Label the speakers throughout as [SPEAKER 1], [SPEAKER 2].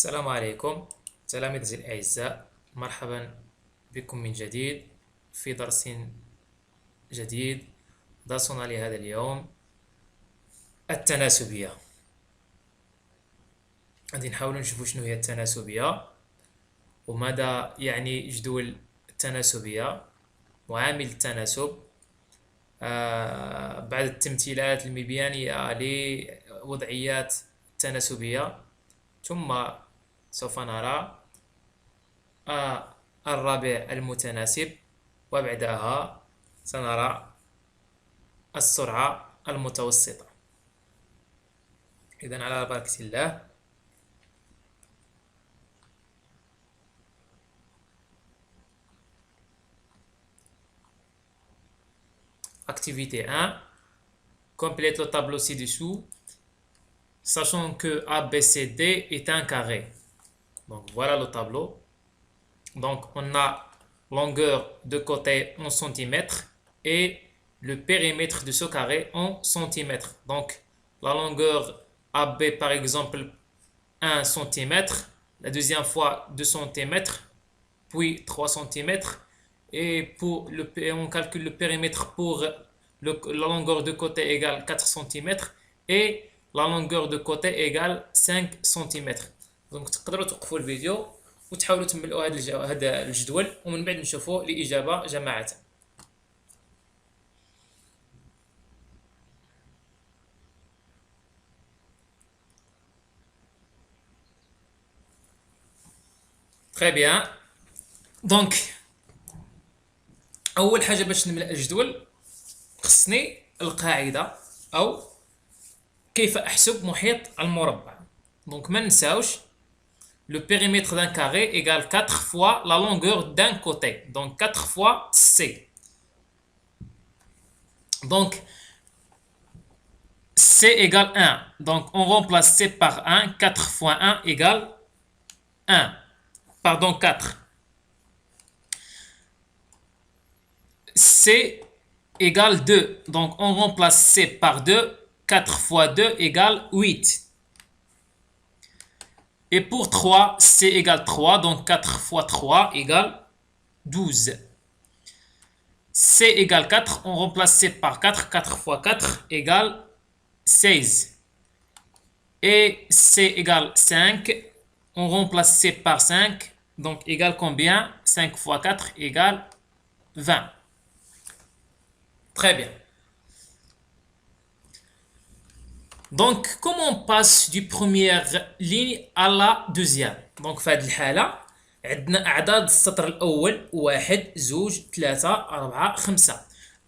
[SPEAKER 1] السلام عليكم تلاميذي الأعزاء، مرحبا بكم من جديد في درس جديد. درسنا لهذا اليوم التناسبية. غادي نحاول نشوفوا شنو هي التناسبية وماذا يعني جدول التناسبية وعامل التناسب، بعد التمثيلات المبيانية لوضعيات التناسبية، ثم سوف نرى الرابع المتناسب، وبعدها سنرى السرعة المتوسطة. إذن على بركة الله. Activité 1. Complète le tableau ci-dessous, sachant que ABCD est un carré. Donc voilà le tableau. Donc on a longueur de côté en centimètres et le périmètre de ce carré en centimètres. Donc la longueur AB par exemple 1 cm, la deuxième fois 2 cm, puis 3 cm, et on calcule le périmètre pour la longueur de côté égale 4 cm et la longueur de côté égale 5 cm. دونك تقدروا توقفوا الفيديو وتحاولوا تملؤوا هذا الجدول، ومن بعد نشوفوا الإجابة جماعة. Très bien. دونك أول حاجة باش نملأ الجدول خصني القاعدة أو كيف أحسب محيط المربع. دونك ما ننساوش le périmètre d'un carré égale 4 fois la longueur d'un côté. Donc 4 fois C. Donc C égale 1. Donc on remplace C par 1. 4 fois 1 égale 1. Pardon, 4. C égale 2. Donc on remplace C par 2. 4 fois 2 égale 8. Et pour 3, C égale 3, donc 4 fois 3 égale 12. C égale 4, on remplace C par 4, 4 fois 4 égale 16. Et C égale 5, on remplace C par 5, donc égale combien? 5 fois 4 égale 20. Très bien. Donc, comment on passe du première ligne à la deuxième? Donc, في هذه الحالة عندنا أعداد السطر الأول 1 2 3 4 5.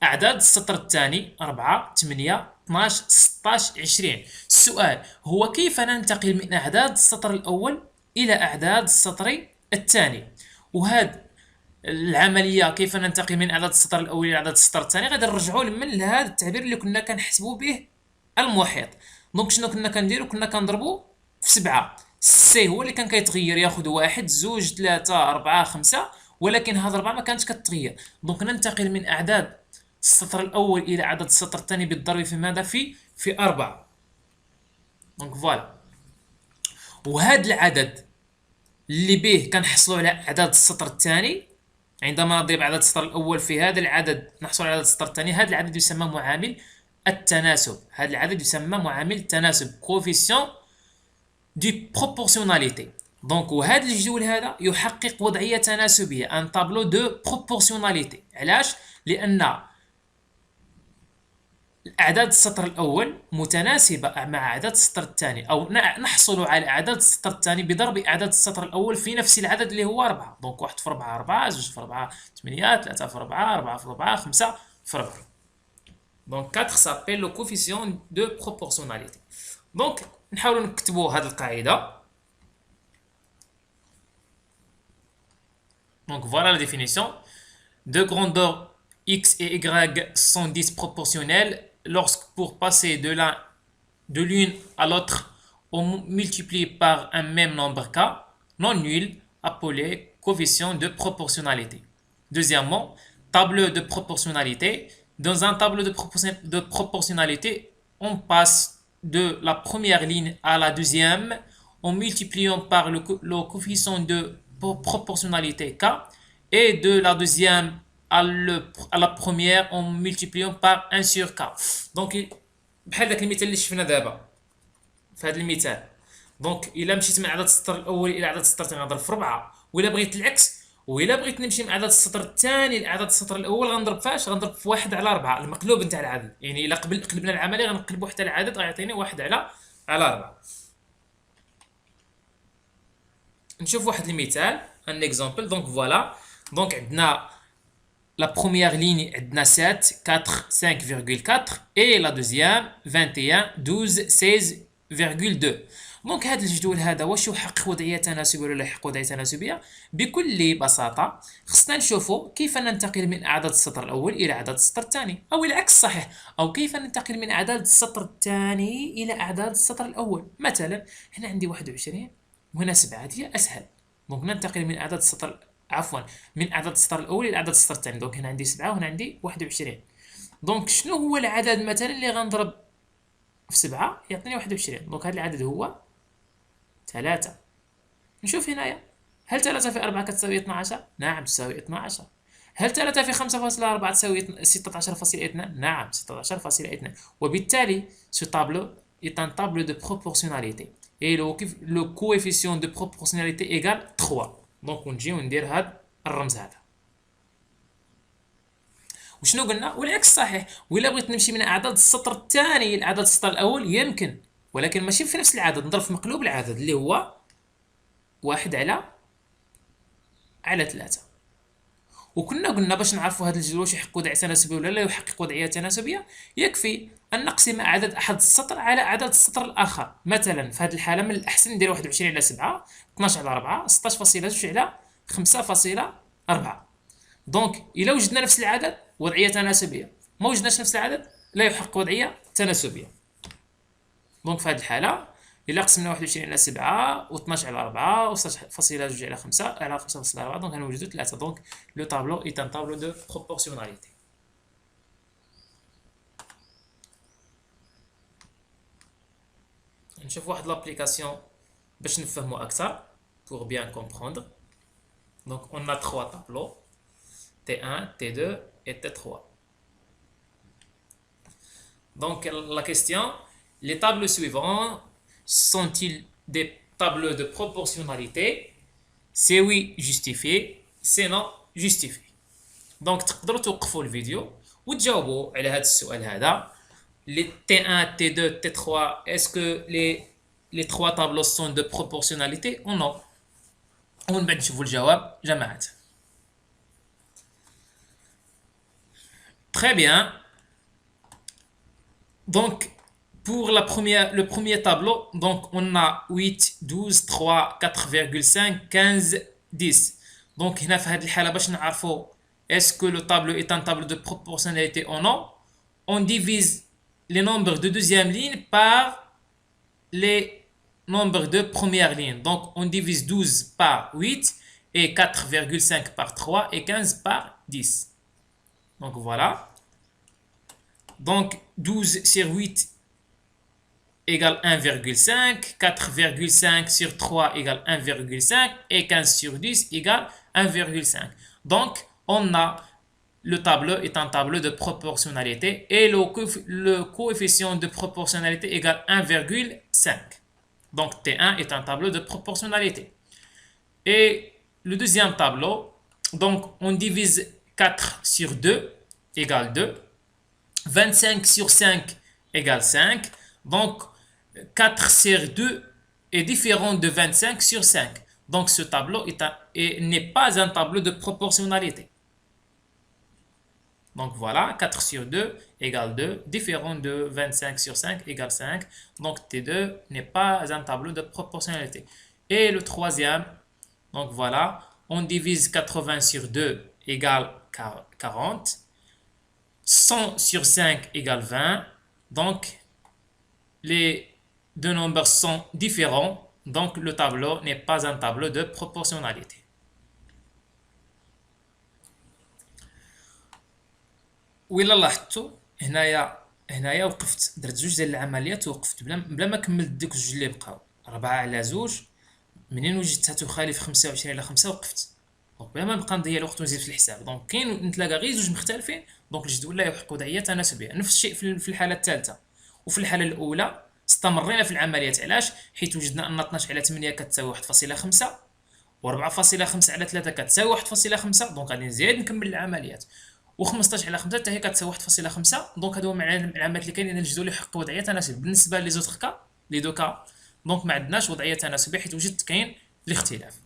[SPEAKER 1] أعداد السطر الثاني 4 8 12 16 20. السؤال هو كيف ننتقل من أعداد السطر الأول إلى أعداد السطر الثاني؟ وهذه العملية كيف ننتقل من أعداد السطر الأول إلى أعداد السطر الثاني غادي نرجعوا لهذا التعبير اللي كنا كنحسبوا به المحيط. دونك شنو كنا كنديرو؟ كنا كنضربو في 7. سي هو اللي كان كيتغير، ياخذ 1 2 3 4 5، ولكن هاد 4 ما كانتش كتغير. دونك ننتقل من اعداد السطر الاول الى اعداد السطر الثاني بالضرب في ماذا؟ في 4. دونك فوالا. وهذا العدد اللي به كنحصلوا على اعداد السطر الثاني، عندما نضرب عدد السطر الاول في هذا العدد نحصل على عدد السطر الثاني. هذا العدد يسمى معامل التناسب. هذا العدد يسمى معامل التناسب coefficient de proportionnalité. دونك وهذا الجدول هذا يحقق وضعية تناسبية ان طابلو دو proportionnalité. علاش؟ لأن أعداد السطر الأول متناسبة مع أعداد السطر الثاني، أو نحصل على أعداد السطر الثاني بضرب أعداد السطر الأول في نفس العدد اللي هو 4. دونك 1 في 4 4، 2 في 4 8، 3 في 4 4 في 4 5 في 4. Donc 4 s'appelle le coefficient de proportionnalité. Donc نحاولوا نكتبوا هذه القاعدة. Donc voilà la définition. Deux grandeurs x et y sont disproportionnelles lorsque pour passer de l'une à l'autre on multiplie par un même nombre k non nul appelé coefficient de proportionnalité. Deuxièmement, tableau de proportionnalité. Dans un tableau de proportionnalité, on passe de la première ligne à la deuxième en multipliant par le coefficient de proportionnalité K, et de la deuxième à la première en multipliant par 1 sur K. Donc بحال داك المثال اللي شفنا دابا في هذا المثال. دونك الا مشيت من عدد السطر الاول الى عدد السطر الثاني غنضرب في 4، والا بغيت العكس، والا بغيت نمشي من عدد السطر الثاني لعدد السطر الاول غنضرب فاش؟ غنضرب في 1 على 4، المقلوب نتاع العدد. يعني الا قلبنا العمليه غنقلبوا حتى العدد غيعطيني 1 على 4. نشوف واحد المثال ان اكزامبل. دونك فوالا، دونك عندنا la première ligne عندنا 7 4 5,4 et la deuxième 21 12 16,2. دونك هذا الجدول هذا واش يحقق وضعيه تناسبيه ولا لا يحقق وضعيه تناسبيه؟ بكل بساطه خصنا نشوفوا كيف ننتقل من عدد السطر الاول الى عدد السطر الثاني، او العكس صحيح، او كيف ننتقل من عدد السطر الثاني الى عدد السطر الاول. مثلا هنا عندي 21 وهنا 7، هذه اسهل. دونك ننتقل من عدد السطر، عفوا، من عدد السطر الاول الى عدد السطر الثاني. دونك هنا عندي 7 وهنا عندي 21. دونك شنو هو العدد مثلا اللي غنضرب في 7 يعطيني 21؟ دونك هذا العدد هو 3. نشوف هنايا، هل 3 في 4 كتساوي 12؟ نعم تساوي 12. هل 3 في 5.4 تساوي 16.2؟ نعم 16.2. وبالتالي ce tableau est un tableau de proportionnalité et le coefficient de proportionnalité égale 3. دونك نجيو ندير هذا الرمز هذا. وشنو قلنا؟ والعكس صحيح، ولا بغيت نمشي من عدد السطر الثاني لعدد السطر الاول يمكن، ولكن ماشي في نفس العدد، نضرب في مقلوب العدد اللي هو 1 على 3. وكنا قلنا باش نعرفوا هذا الجدول واش يحقق وضعيه تناسبيه ولا لا يحقق وضعيه تناسبيه، يكفي ان نقسم عدد احد السطر على عدد السطر الاخر. مثلا في هذه الحاله من الاحسن ندير 21 على 7 12 على 4 16.2 على 5.4. دونك الا وجدنا نفس العدد وضعيه تناسبيه، ما وجدناش نفس العدد لا يحقق وضعيه تناسبيه. دونك في هذه الحاله الا قسمنا 21 على 7 و12 على 4 و6.2 على 5 على 5.4، دونك غنوجدوا 3. دونك لو طابلو est un tableau de proportionnalité. نشوف واحد لابليكاسيون باش نفهموا اكثر pour bien comprendre. Donc on a 3 tableaux T1, T2 et T3. Donc la question, les tableaux suivants sont-ils des tableaux de proportionnalité? C'est oui, justifié. C'est non, justifié. Donc تقدروا توقفوا الفيديو وتجاوبوا على هذا السؤال هذا. Les T1, T2, T3, est-ce que les 3 tableaux sont de proportionnalité ou non? ومن بعد نشوفوا الجواب جماعة. Très bien. Donc, pour le premier tableau, donc on a 8, 12, 3, 4,5, 15, 10. Donc, هنا في هذه الحالة باش نعرفوا est-ce que le tableau est un tableau de proportionnalité ou non, on divise les nombres de deuxième ligne par les nombres de première ligne. Donc, on divise 12 par 8 et 4,5 par 3 et 15 par 10. Donc, voilà. Donc, 12 sur 8 égale 1,5, 4,5 sur 3 égale 1,5 et 15 sur 10 égale 1,5. Donc, on a le tableau est un tableau de proportionnalité et le coefficient de proportionnalité égale 1,5. Donc, T1 est un tableau de proportionnalité. Et le deuxième tableau, donc on divise 4 sur 2 égale 2. 25 sur 5 égale 5. Donc, 4 sur 2 est différent de 25 sur 5. Donc, ce tableau n'est pas un tableau de proportionnalité. Donc, voilà, 4 sur 2 égale 2, différent de 25 sur 5 égale 5. Donc, T2 n'est pas un tableau de proportionnalité. Et le troisième, donc voilà, on divise 80 sur 2 égale 40. 100 sur 5 égale 20. Donc, les deux nombres sont différents. Donc, le tableau n'est pas un tableau de proportionnalité. وإلا لاحظتوا هنايا وقفت درت 2 ديال العمليات ووقفت بلا ما كملت دوك 2 اللي بقاو. 4 على 2. منين وجدتها تخالف 25 على 5 وقفت. دونك بلا ما نبقى نضيع الوقت ونزيد في الحساب. دونك كاين نتلاقى غير زوج مختلفين، دونك الجدول لا يحقق وضعيه تناسبيه. نفس الشيء في الحاله الثالثه. وفي الحاله الاولى استمرينا في العمليات. علاش؟ حيت وجدنا ان 12 على 8 كتساوي 1.5 و4.5 على 3 كتساوي 1.5. دونك غادي نزيد نكمل العمليات. و15 على 5 حتى هي كتساوي 1.5. دونك هادو هما العلامات اللي كاينين الجدول يحقق وضعيه تناسبيه. بالنسبه لي زوج كا لي دو كا دونك ما عندناش وضعيه تناسبيه حيت وجدت كاين الاختلاف.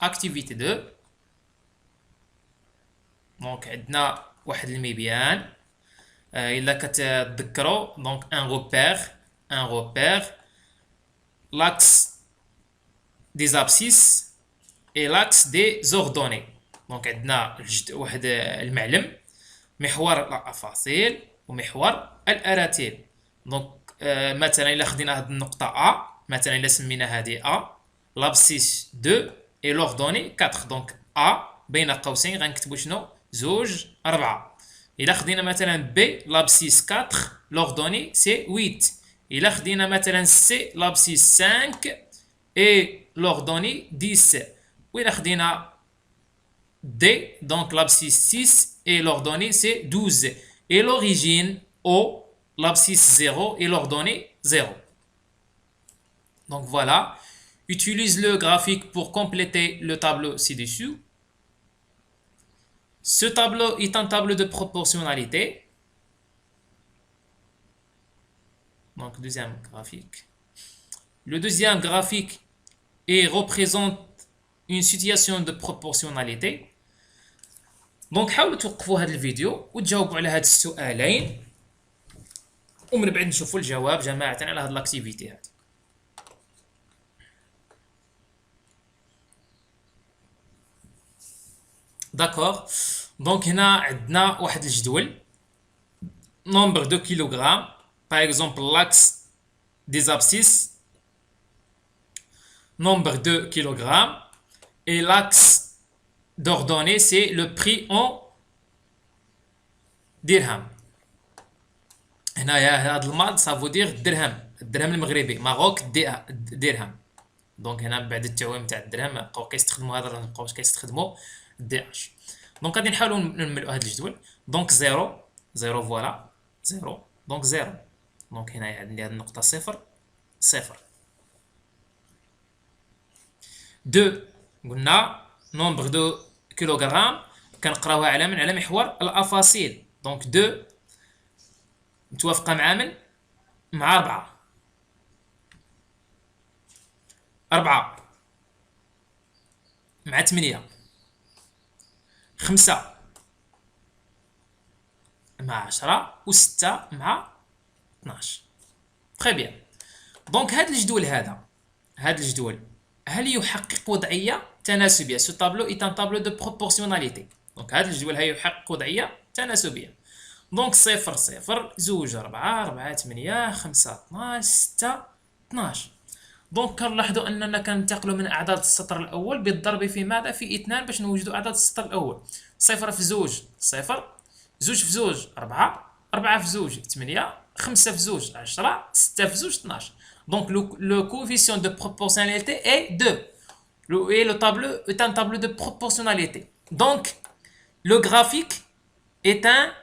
[SPEAKER 1] اكتيفيتي 2. دونك عندنا واحد المبيان الا كتذكروا. دونك ان روبير l'axe des abscisses et l'axe des ordonnées. دونك عندنا واحد المعلم، محور الافاصيل ومحور الاراتيل. دونك مثلا الا خدينا هذه النقطه ا، مثلا الا سمينا هذه ا، لابسيس 2 اي لوردوني 4. دونك ا بين قوسين غنكتبوا شنو؟ 2 4. الا خدينا مثلا بي لابسيس 4 لوردوني سي 8. الا خدينا مثلا سي لابسيس 5 اي لوردوني 10. وإلا خدينا D, donc l'abscisse 6 et l'ordonnée c'est 12. Et l'origine O, l'abscisse 0 et l'ordonnée 0. Donc voilà. Utilise le graphique pour compléter le tableau ci-dessus. Ce tableau est un tableau de proportionnalité. Donc deuxième graphique. Le deuxième graphique représente une situation de proportionnalité. دونك حاولوا توقفوا هذا الفيديو وتجاوبوا على هاد السؤالين ومن بعد نشوفوا الجواب جماعه على هاد لاكتيفيتي هاد. داكوغ. دونك هنا عندنا واحد الجدول nombre de kilogrammes par exemple l'axe des abscisses nombre de kilogrammes et l'axe d'ordonnée c'est le prix en dirham. هنايا هذا الماد سافو دير الدرهم المغربي ماروك درهم. دونك هنا بعد التعويم تاع الدرهم بقاو كيستخدموا هذا ما بقاوش كيستخدموا دي اش. دونك غادي نحاولوا نملؤوا هذا الجدول. دونك 0 فوالا 0. دونك 0. دونك هنايا عندي هذه النقطه 0 0. 2 قلنا نومبر دو كيلوغرام كنقراوها على محور الافاصيل. دونك 2 متوافقه مع 4 مع 8 5 مع 10 و6 مع 12. تري بيان. دونك هذا الجدول هل يحقق وضعيه تناسبيه؟ سو طابلو اي ان طابلو دو بروبورسيوناليتي. دونك هذا الجدول هل يحقق وضعيه تناسبيه؟ دونك 0 0 2 4 4 8 5 12 6 12. دونك كنلاحظوا اننا كننتقلوا من اعداد السطر الاول بالضرب في ماذا؟ في 2 باش نوجدوا اعداد السطر الاول. 0 في 2 0 2 في 2 4 4 في 2 8 5 في 2 10 6 في 2 12. Donc le coefficient de proportionnalité est 2. Et le tableau est un tableau de proportionnalité. Donc le graphique est un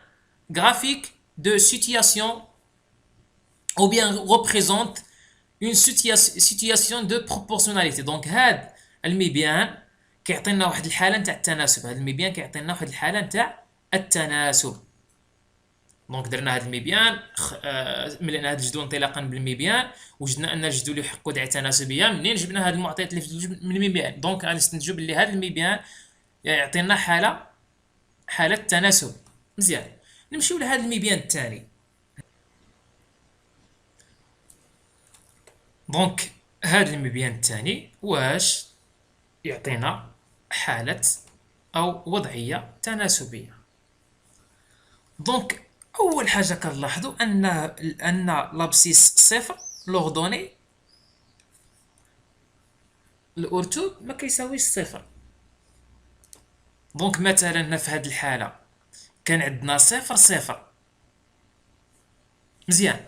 [SPEAKER 1] graphique de situation ou bien représente une situation de proportionnalité. Donc هاد المبيان كيعطينا واحد الحاله نتاع التناسب. هاد المبيان كيعطينا واحد الحاله نتاع التناسب. دونك درنا هاد المبيان ملينا هاد الجدول انطلاقا بالمبيان وجدنا ان الجدول يحقق وضعيه تناسبيه. منين جبنا هاد المعطيات اللي في من المبيان دونك غنستنتجوا بلي هاد المبيان يعطينا حاله تناسب. مزيان. نمشيو لهاد المبيان الثاني. دونك هاد المبيان الثاني واش يعطينا حاله او وضعيه تناسبيه. دونك اول حاجه كنلاحظوا ان لابسيس 0 لوردوني الارتوب ما كيساويش 0. دونك مثلا في هذه الحاله كان عندنا 0 0 مزيان.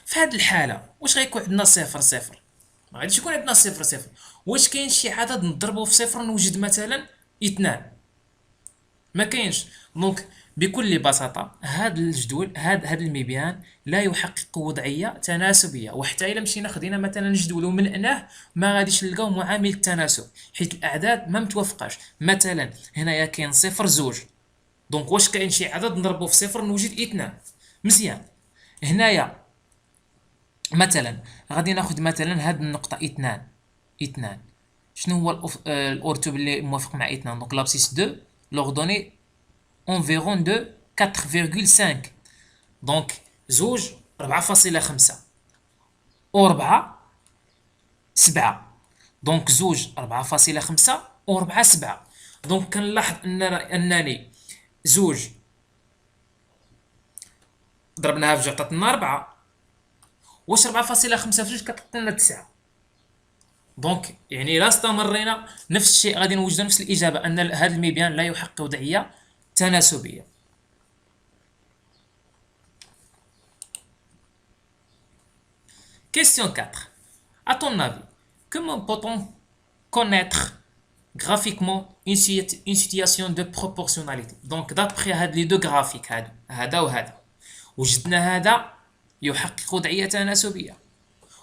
[SPEAKER 1] في هذه الحاله واش غيكون عندنا صفر صفر؟ ما غاديش يكون عندنا صفر صفر. واش كاين شي عدد نضربو في صفر نوجد مثلا اثنان؟ ما كاينش. دونك بكل بساطه هذا الجدول، هذا المبيان لا يحقق وضعيه تناسبيه. وحتى الا مشينا خدينا مثلا جدول وملأناه ما غاديش نلقاو معامل التناسب، حيت الاعداد ما متوافقاش. مثلا هنايا كاين صفر زوج، دونك واش كاين شي عدد نضربو في صفر نوجد اثنان؟ مزيان. هنايا مثلا غادي ناخذ مثلا هاد النقطه اثنان. اثنان شنو هو الاورتوب اللي موافق مع اثنان؟ دونك لابسيس 2 لوردوني environ de 4,5. دونك زوج 4,5 و4 7. دونك زوج 4,5 و4 7. دونك كنلاحظ انني زوج ضربناها في جوج عطاتنا 4. واش 4,5 في جوج كتعطينا 9؟ دونك يعني لا استمرينا نفس الشيء غادي نوجد نفس الاجابه، ان هذا المبيان لا يحقق وضعيه تناسبيه. Question 4. À ton avis, comment peut-on connaître graphiquement une situation de proportionnalité? Donc d'après هاد les deux graphiques هذا وهذا، وجدنا هذا يحقق وضعية تناسبية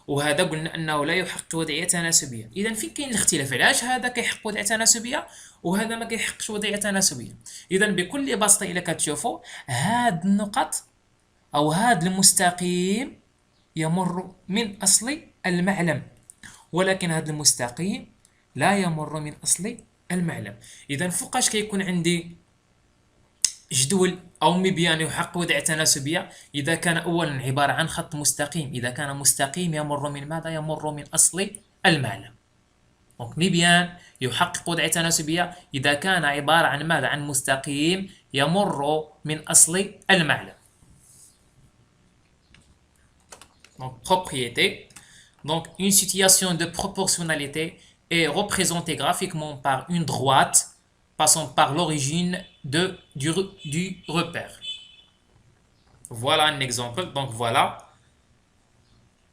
[SPEAKER 1] وهذا قلنا انه لا يحقق وضعية تناسبية. اذا فين كاين الاختلاف؟ علاش هذا كيحقق وضعية تناسبية وهذا ما كيحققش وضعية تناسبية؟ اذا بكل بساطة الا كتشوفوا هاد النقط او هاد المستقيم يمر من اصل المعلم، ولكن هذا المستقيم لا يمر من اصل المعلم. اذا فوقاش كيكون عندي جدول او مبيان يحقق وضعية تناسبية؟ اذا كان اولا عبارة عن خط مستقيم، اذا كان مستقيم يمر من ماذا؟ يمر من اصل المعلم. دونك مبيان يحقق وضعية تناسبية اذا كان عبارة عن ماذا؟ عن مستقيم يمر من اصل المعلم. Donc propriété. Donc une situation de proportionnalité est représentée graphiquement par une droite passant par l'origine du repère. Voilà un exemple. Donc voilà,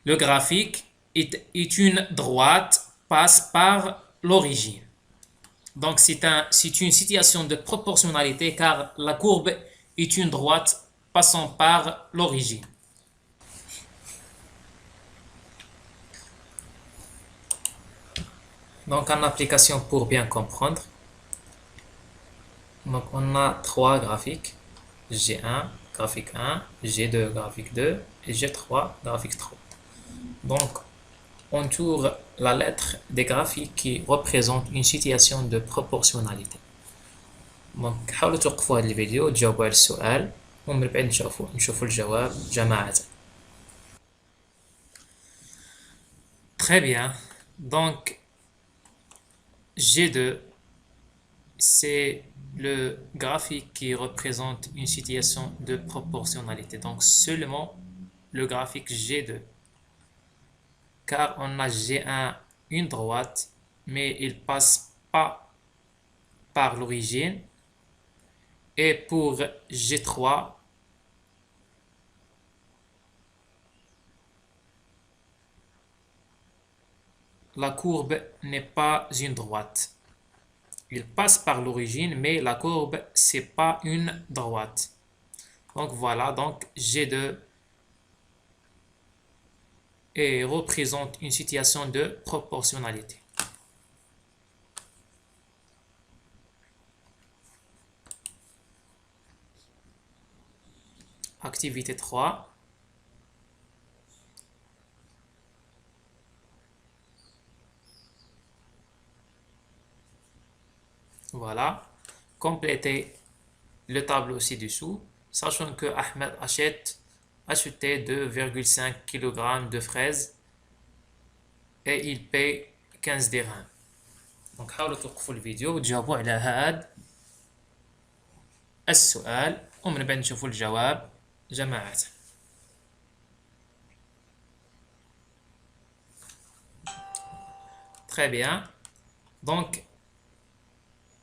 [SPEAKER 1] le graphique est une droite passe par l'origine. Donc c'est une situation de proportionnalité car la courbe est une droite passant par l'origine. Donc en application pour bien comprendre, donc on a trois graphiques, G1, graphique 1, G2, graphique 2 et G3, graphique 3. Donc on tourne la lettre des graphiques qui représentent une situation de proportionnalité. Donc حاولوا توقفوا هذا الفيديو وتجاوبوا على السؤال ومن بعد نشوفوا الجواب جماعة. Très bien. Donc G2, c'est le graphique qui représente une situation de proportionnalité. Donc seulement le graphique G2. Car on a G1 une droite, mais il passe pas par l'origine. Et pour G3, la courbe n'est pas une droite. Il passe par l'origine, mais la courbe, c'est pas une droite. Donc voilà, donc G2 et représente une situation de proportionnalité. Activité 3. Voilà. Complétez le tableau ci-dessous, sachant que Ahmed acheté 2,5 kg de fraises et il paye 15 dirhams. Donc حاولوا توقفوا الفيديو وتجاوبوا على هذا السؤال ومن بعد نشوفوا الجواب جماعة. Très bien. Donc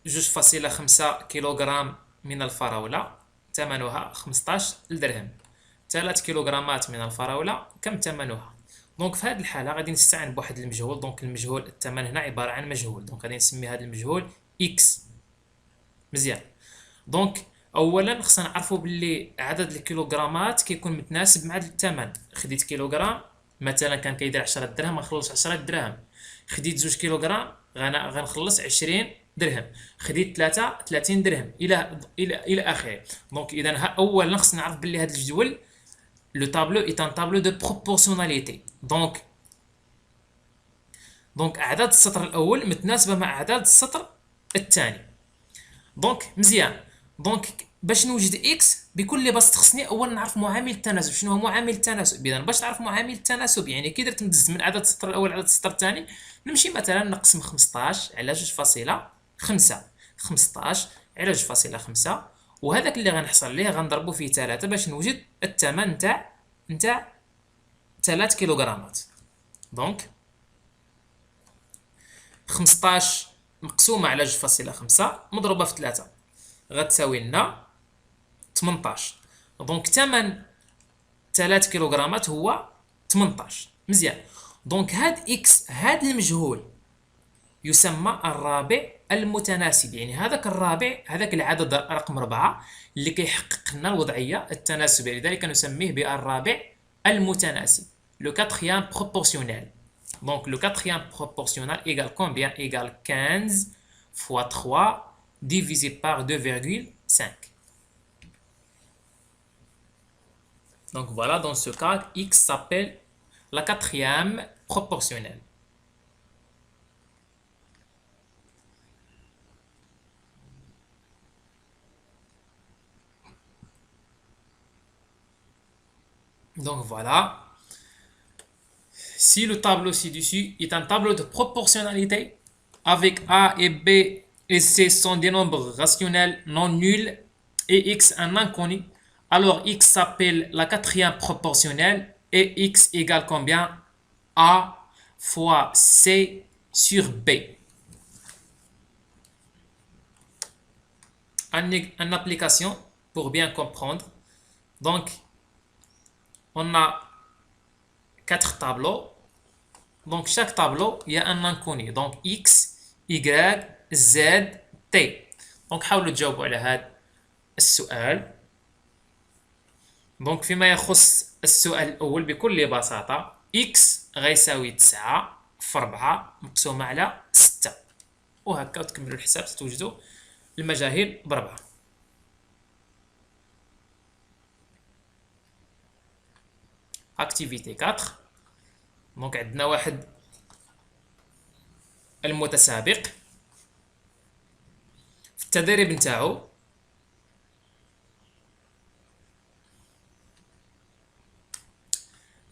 [SPEAKER 1] 2.5 كيلوغرام من الفراولة ثمنها 15 درهم. 3 كيلوغرامات من الفراولة كم ثمنها؟ دونك في هذه الحالة غادي نستعين بواحد المجهول. دونك المجهول الثمن هنا عبارة عن مجهول، دونك غادي نسمي هذا المجهول إكس. مزيان. دونك اولا خصنا نعرفوا باللي عدد الكيلوغرامات كيكون متناسب مع الثمن. خديت كيلوغرام مثلا كان كيدير 10 دراهم غنخلص 10 دراهم. خديت 2 كيلوغرام غنخلص 20 درهم. خديت 3 30 درهم الى اخره. دونك اذا اولا خصنا نعرف باللي هذا الجدول لو طابلو اي ان طابلو دو بروبورسيوناليتي. دونك اعداد السطر الاول متناسبه مع اعداد السطر الثاني. دونك مزيان. دونك باش نوجد اكس بكل بساطه خصني اولا نعرف معامل التناسب. شنو هو معامل التناسب؟ اذا باش تعرف معامل التناسب يعني كي درت ندز من عدد السطر الاول لعدد السطر الثاني، نمشي مثلا نقسم 15 على 2.5. 15 على 2.5 وهذاك اللي غنحصل ليه غنضربو فيه 3 باش نوجد الثمن نتاع 3 كيلوغرامات. دونك 15 مقسومه على 2.5 مضروبه في 3 غتساوي لنا 18. دونك ثمن 3 كيلوغرامات هو 18. مزيان. دونك هاد اكس هاد المجهول يسمى الرابع المتناسب. يعني هذاك الرابع هذاك العدد رقم 4 اللي كيحقق لنا الوضعيه التناسبيه، لذلك نسميه بالرابع المتناسب. لو quatrième proportionnel. Donc le quatrième proportionnel égale combien? Égale 15 fois 3 divisé par 2,5. Donc voilà, dans ce cas, x s'appelle la quatrième proportionnelle. Donc voilà. Si le tableau ci-dessus est un tableau de proportionnalité avec A et B et C sont des nombres rationnels non nuls et x un inconnu, alors x s'appelle la quatrième proportionnelle et x égale combien? A fois C sur B. En application, pour bien comprendre, donc on a 4 tableaux. Donc chaque tableau, il y a un inconnu. Donc x, y, z, t. Donc حاولوا تجاوبوا على هذا السؤال. دونك فيما يخص السؤال الأول بكل بساطة x غيساوي 9 في 4 مقسومة على 6 وهكا وتكملوا الحساب توجدوا المجاهيل ب4. activité 4. دونك عندنا واحد المتسابق في التدريب نتاعو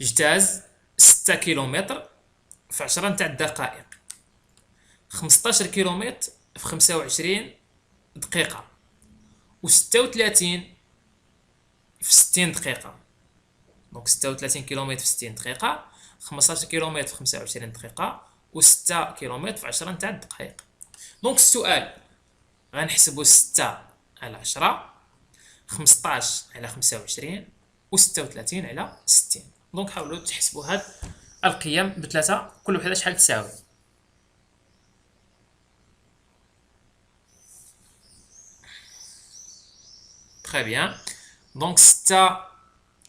[SPEAKER 1] اجتاز 6 كيلومتر في 10 نتاع الدقائق، 15 كيلومتر في 25 دقيقة، و36 في 60 دقيقة. دونك 36 كيلومتر في 60 دقيقة، 15 كيلومتر في 25 دقيقة، و6 كيلومتر في 10 نتاع الدقائق. دونك السؤال غنحسبو 6 على 10، 15 على 25، و36 على 60. دونك حاولوا تحسبوا هاد القيم بثلاثة كل وحدة شحال تساوي. تري بيان. دونك 6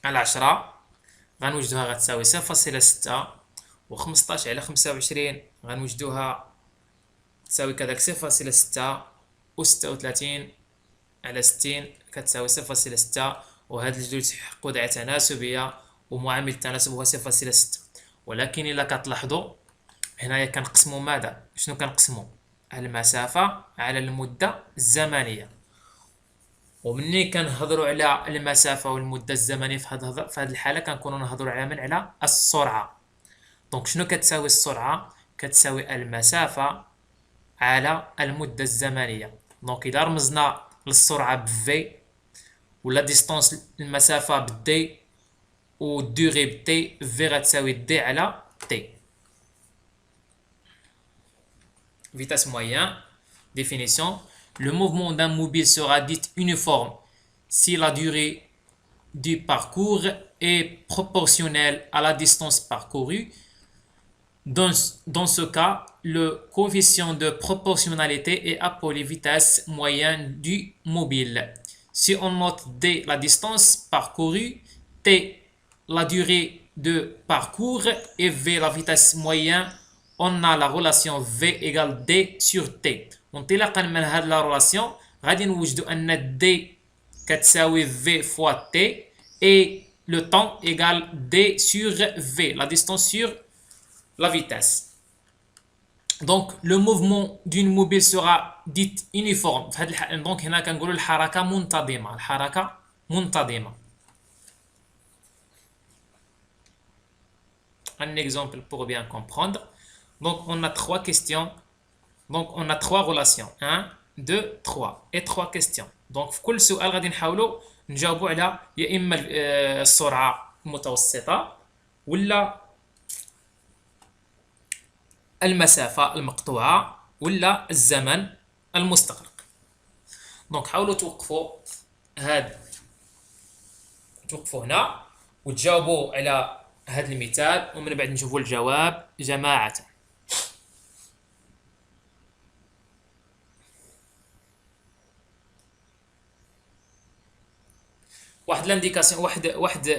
[SPEAKER 1] على 10 غنوجدوها غتساوي 0.6، و15 على 25 غنوجدوها تساوي كذاك 0.6، و36 على 60 كتساوي 0.6. وهاد الجدول تحقق وضعية تناسبية ومعامل التناسب هو 0.6. ولكن إلا كتلاحظوا هنايا كنقسموا ماذا؟ شنو كنقسموا؟ المسافة على المدة الزمنية. ومني كنهضروا على المسافة والمدة الزمنية في هذه الحالة كنكونوا نهضروا على من؟ على السرعة. دونك شنو كتساوي السرعة؟ كتساوي المسافة على المدة الزمنية. دونك إذا رمزنا للسرعة ب v ولا ديستونس المسافة ب d و الدوغي ب t، v غتساوي d على t. Vitesse moyenne. Définition. Le mouvement d'un mobile sera dit uniforme si la durée du parcours est proportionnel à la distance parcourue. Dans ce cas, le coefficient de proportionnalité est appelé vitesse moyenne du mobile. Si on note D la distance parcourue, T la durée de parcours et V la vitesse moyenne, on a la relation V égale D sur T. وانطلاقا من هذه la relation غادي نوجدوا أن D كتساوي V fois T et le temps égale D sur V, la distance sur la vitesse. Donc le mouvement d'une mobile sera dit uniforme. Donc هنا كنقولوا الحركة منتظمة، الحركة منتظمة. Un exemple pour bien comprendre. Donc on a trois questions. Donc on a trois relations. 1, 2, 3 et trois questions. Donc في كل سؤال غادي نحاولوا نجاوبوا على يا إما السرعة المتوسطة ولا المسافة المقطوعة ولا الزمن المستغرق. دونك حاولوا توقفوا هنا وتجاوبوا على هذا المثال ومن بعد نشوفوا الجواب جماعة. واحد لانديكاسيون،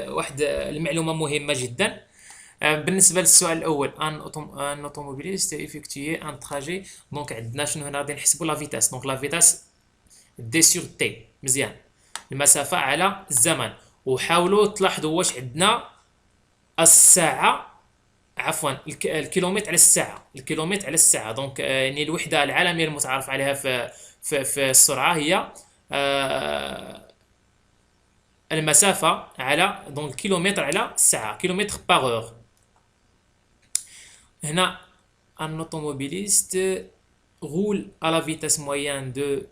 [SPEAKER 1] واحد المعلومة مهمة جدا بالنسبه للسؤال الاول. ان اوتوموبيليست ايفيكتيي ان تراجي. دونك عندنا شنو هنا؟ غادي نحسبوا لا فيتاس. دونك لا فيتاس دي سور تي، مزيان، المسافه على الزمن. وحاولوا تلاحظوا واش عندنا الساعه، عفوا الكيلومتر على الساعه، الكيلومتر على الساعه. دونك يعني الوحده العالميه المتعارف عليها في السرعه هي المسافه على دونك كيلومتر على الساعه، كيلومتر باغ اور. هنا un automobiliste roule à la vitesse moyenne de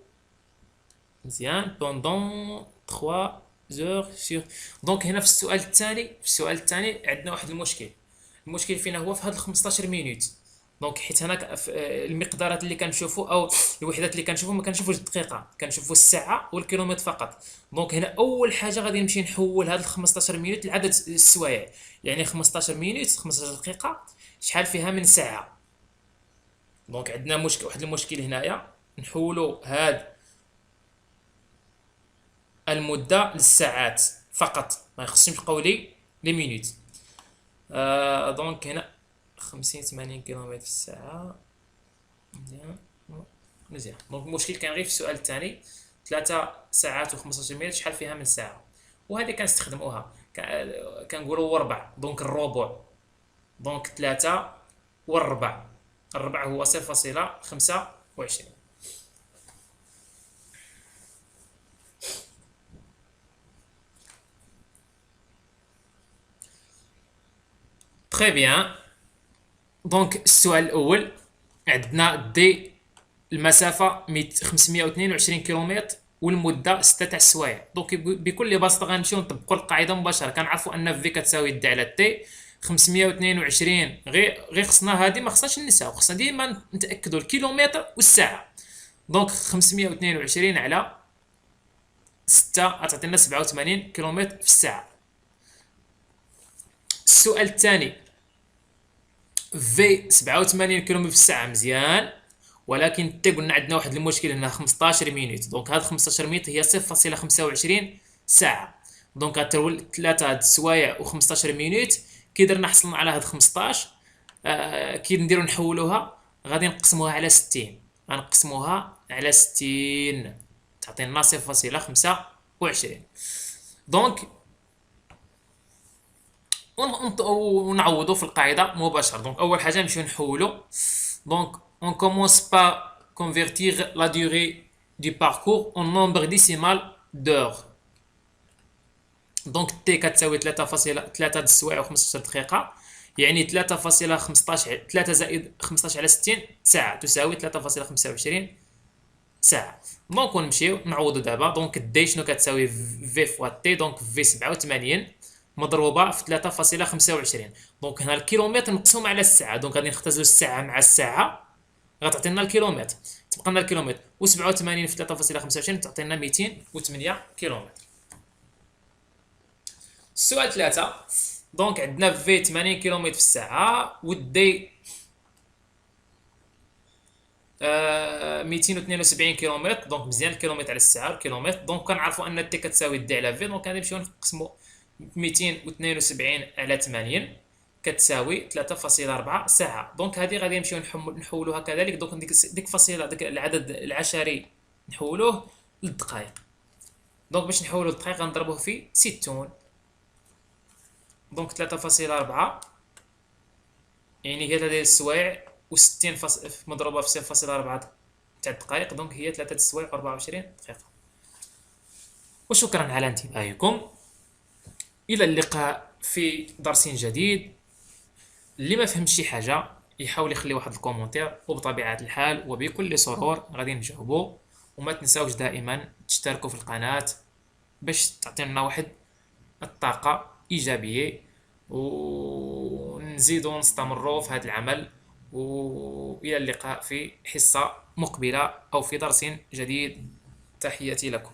[SPEAKER 1] مزيان pendant 3 heures sur. دونك هنا في السؤال الثاني عندنا واحد المشكل فينا هو في هاد 15 مينوت. دونك حيت هنا المقدارات اللي كنشوفوا او الوحدات اللي كنشوفوا ما كنشوفوش الدقيقه، كنشوفوا الساعه والكيلومتر فقط. دونك هنا اول حاجه غادي نمشي نحول هاد 15 مينوت لعدد السوايع، يعني 15 مينوت 15 دقيقه شحال فيها من ساعه. دونك عندنا واحد المشكل هنايا، نحولوا هاد المده للساعات فقط، ما خصنيش يبقاو لي مينوت. دونك هنا 50 80 كيلومتر في الساعه، مزيان. دونك المشكل كان غير في السؤال الثاني، 3 ساعات و15 مينوت شحال فيها من ساعه، وهذه كنستخدموها كنقولوا ربع. دونك الربع، دونك 3 والربع، الربع هو 0.25. تري بيان. دونك السؤال الاول عندنا دي المسافه 522 كيلومتر والمده 6 تاع السوايع. دونك بكل بساطه غنمشيو نطبقوا القاعده مباشره. كنعرفوا ان في كتساوي د على تي. 522 غير خصنا هذه ما خصناش ننساو، خصنا ديما نتاكدوا الكيلومتر والساعه. دونك 522 على 6 غتعطينا 87 كيلومتر في الساعه. السؤال الثاني في 87 كيلومتر في الساعه، مزيان، ولكن حتى قلنا عندنا واحد المشكل هنا 15 مينوت. دونك هاد 15 مينوت هي 0.25 ساعه. دونك غترول 3 هاد السوايع و15 مينوت. كي درنا حصلنا على هاد 15، كي نديرو نحولوها غادي نقسموها على 60، غنقسموها على 60 تعطينا 0.25. دونك ونعوضوا في القاعده مباشره. دونك اول حاجه نمشيو نحولوا. دونك on commence par convertir la durée du parcours en nombre décimal d'heures. دونك تي كتساوي 3.3 السوايع و15 دقيقه، يعني 3.15 3 زائد 15 على 60 ساعه تساوي 3.25 ساعه. دونك نمشيو نعوضوا دابا. دونك دي شنو كتساوي؟ في فوا تي. دونك في 87 مضروبه في 3.25. دونك هنا الكيلومتر مقسوم على الساعه. دونك غادي نختزلوا الساعه مع الساعه غتعطينا الكيلومتر، تبقى لنا الكيلومتر، و87 في 3.25 تعطينا 208 كيلومتر. السؤال 3. دونك عندنا في 80 كيلومتر في الساعة والدي 272 كيلومتر. دونك مزيان الكيلومتر على الساعة والكيلومتر. دونك كنعرفوا ان تي كتساوي دي على في. دونك غنمشيو نقسمو 272 على 80 كتساوي 3.4 ساعة. دونك هذه غادي نمشيو نحولوها كذلك. دونك ديك فاصلة ديك العدد العشري نحولوه للدقائق. دونك باش نحولو للدقائق غنضربوه في 60. دونك 3.4 يعني هي 3 السوايع و60 مضروبة في 0.4 تاع الدقائق. دونك هي 3 السوايع و24 دقيقة. وشكرا على انتباهكم. إلى اللقاء في درس جديد. اللي ما فهمش شي حاجة يحاول يخلي واحد الكومنتير، وبطبيعة الحال وبكل سرور غادي نجاوبو. وما تنساوش دائما تشتركوا في القناة باش تعطينا واحد الطاقة إيجابية ونزيدو نستمروا في هذا العمل. وإلى اللقاء في حصة مقبلة أو في درس جديد. تحياتي لكم.